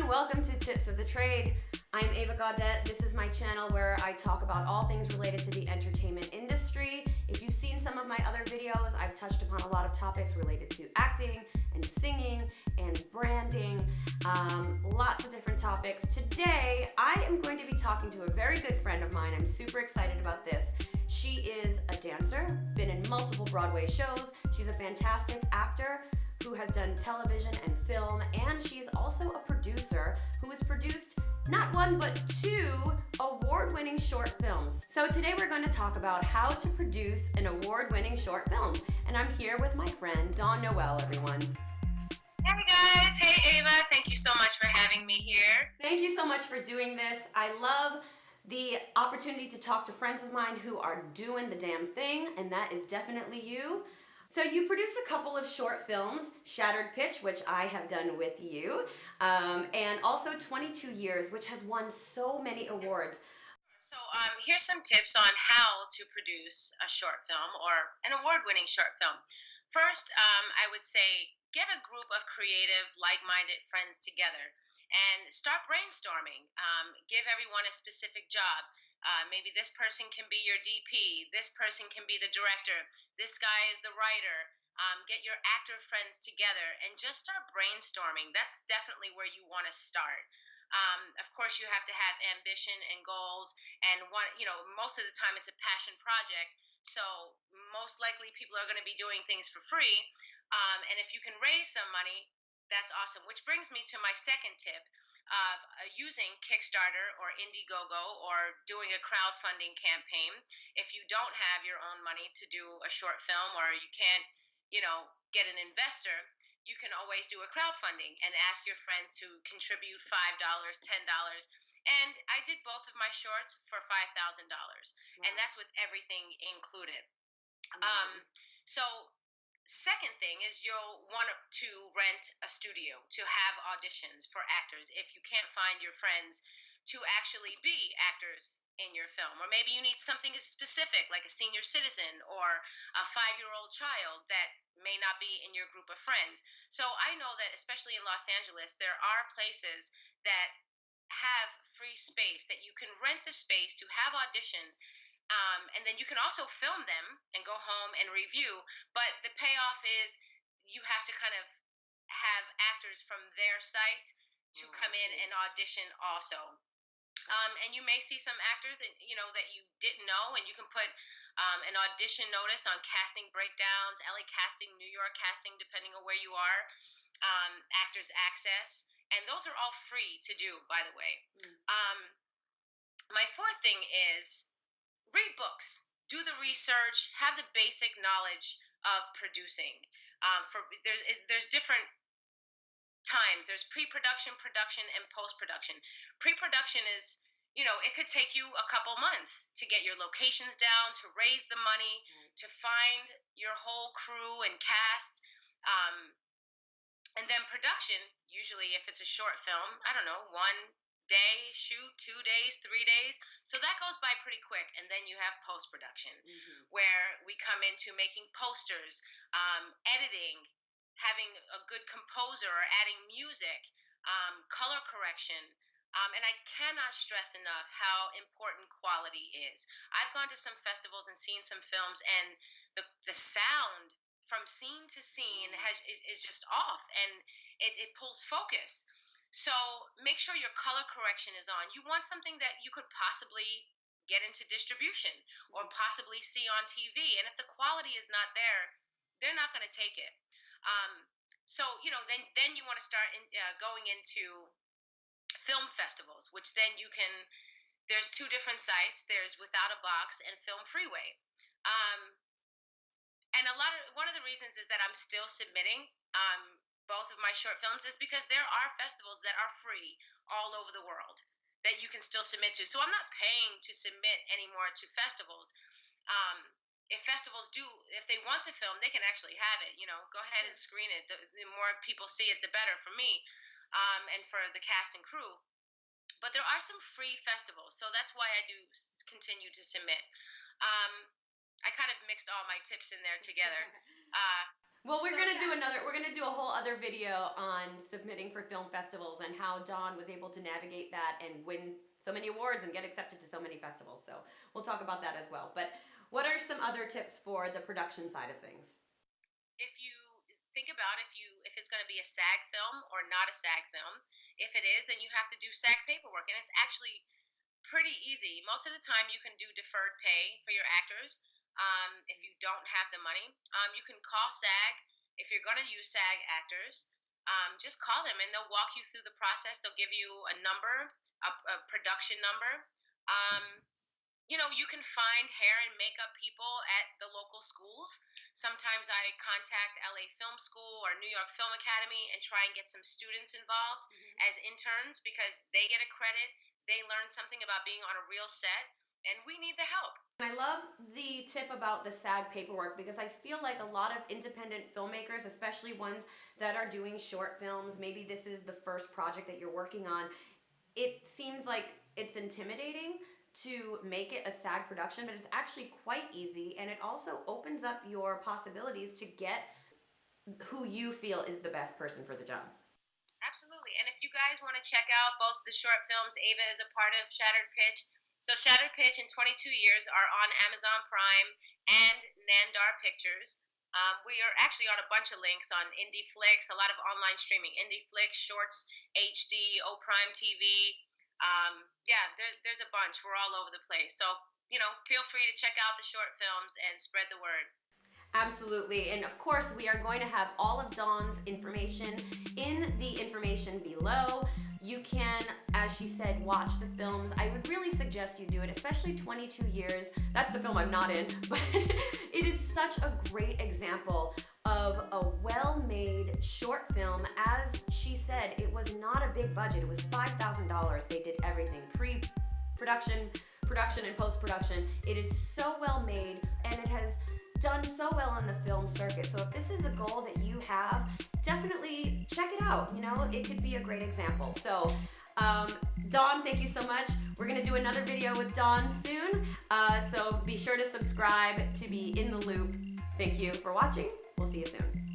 everyone, welcome to Tips of the Trade. I'm Ava Gaudet. This is my channel where I talk about all things related to the entertainment industry. If you've seen some of my other videos, I've touched upon a lot of topics related to acting and singing and branding, lots of different topics. Today, I am going to be talking to a very good friend of mine. I'm super excited about this. She is a dancer, been in multiple Broadway shows. She's a fantastic actor who has done television and film, and she is also a producer who has produced not one but two award-winning short films. So today we're going to talk about how to produce an award-winning short film, and I'm here with my friend Noel, everyone. Hey guys, hey Ava, thank you so much for having me here. Thank you so much for doing this. I love the opportunity to talk to friends of mine who are doing the damn thing, and that is definitely you. So you produced a couple of short films, Shattered Pitch, which I have done with you, and also 22 Years, which has won so many awards. So here's some tips on how to produce a short film or an award-winning short film. First, I would say get a group of creative, like-minded friends together and start brainstorming. Give everyone a specific job. Maybe this person can be your DP, this person can be the director, this guy is the writer. Get your actor friends together and just start brainstorming. That's definitely where you want to start. Of course, you have to have ambition and goals, and most of the time it's a passion project. So most likely people are going to be doing things for free. And if you can raise some money, that's awesome. Which brings me to my second tip of using Kickstarter or Indiegogo or doing a crowdfunding campaign. If you don't have your own money to do a short film, or you can't, get an investor, you can always do a crowdfunding and ask your friends to contribute $5, $10. And I did both of my shorts for $5,000. Wow. And that's with everything included. So second thing is you'll want to rent a studio to have auditions for actors if you can't find your friends to actually be actors in your film. Or maybe you need something specific like a senior citizen or a 5-year-old child that may not be in your group of friends. So I know that especially in Los Angeles, there are places that have free space that you can rent the space to have auditions. And then you can also film them and go home and review. But the payoff is you have to kind of have actors from their site to come in and audition also. And you may see some actors that you didn't know, and you can put an audition notice on Casting Breakdowns, LA Casting, New York Casting, depending on where you are, Actors Access. And those are all free to do, by the way. My fourth thing is read books, do the research, have the basic knowledge of producing. There's different times. There's pre-production, production, and post-production. Pre-production is, it could take you a couple months to get your locations down, to raise the money, to find your whole crew and cast. And then production, usually if it's a short film, I don't know, 1 day shoot, 2 days, 3 days. So that goes by pretty quick. And then you have post-production, where we come into making posters, editing, having a good composer or adding music, color correction. And I cannot stress enough how important quality is. I've gone to some festivals and seen some films, and the sound from scene to scene is just off, and it pulls focus. So make sure your color correction is on. You want something that you could possibly get into distribution or possibly see on TV. And if the quality is not there, they're not going to take it. So, then you want to start going into film festivals, which then there's 2 different sites. There's Without a Box and Film Freeway. And one of the reasons is that I'm still submitting both of my short films is because there are festivals that are free all over the world that you can still submit to. So I'm not paying to submit anymore to festivals. If festivals if they want the film, they can actually have it. Go ahead and screen it. The more people see it, the better for me and for the cast and crew. But there are some free festivals, so that's why I do continue to submit. I kind of mixed all my tips in there together. Well, we're So, gonna do yeah. we're gonna do a whole other video on submitting for film festivals and how Dawn was able to navigate that and win so many awards and get accepted to so many festivals. So we'll talk about that as well. But what are some other tips for the production side of things? If you think about if it's going to be a SAG film or not a SAG film, if it is, then you have to do SAG paperwork, and it's actually pretty easy. Most of the time, you can do deferred pay for your actors. If you don't have the money, you can call SAG. If you're going to use SAG actors, just call them and they'll walk you through the process. They'll give you a number, a production number. Um, you can find hair and makeup people at the local schools. Sometimes I contact LA Film School or New York Film Academy and try and get some students involved as interns because they get a credit. They learn something about being on a real set, and we need the help. I love the tip about the SAG paperwork because I feel like a lot of independent filmmakers, especially ones that are doing short films, maybe this is the first project that you're working on, it seems like it's intimidating to make it a SAG production, but it's actually quite easy, and it also opens up your possibilities to get who you feel is the best person for the job. Absolutely. And if you guys want to check out both the short films, Ava is a part of Shattered Pitch. So Shattered Pitch in 22 years are on Amazon Prime and Nandar Pictures. We are actually on a bunch of links on Indie Flicks, a lot of online streaming, Indie Flicks, Shorts, HD, O Prime TV. Yeah, there's a bunch. We're all over the place. So, feel free to check out the short films and spread the word. Absolutely. And of course, we are going to have all of Dawn's information in the information below. You can, as she said, watch the films. I would really suggest you do it, especially 22 years. That's the film I'm not in, but it is such a great example of a well-made short film. As she said, it was not a big budget. It was $5,000. They did everything, pre-production, production, and post-production. It is so well made, and it has done so well on the film circuit. So if this is a goal that you have, definitely check it out. It could be a great example. So Dawn, thank you so much. We're gonna do another video with Dawn soon. So be sure to subscribe to be in the loop. Thank you for watching. We'll see you soon.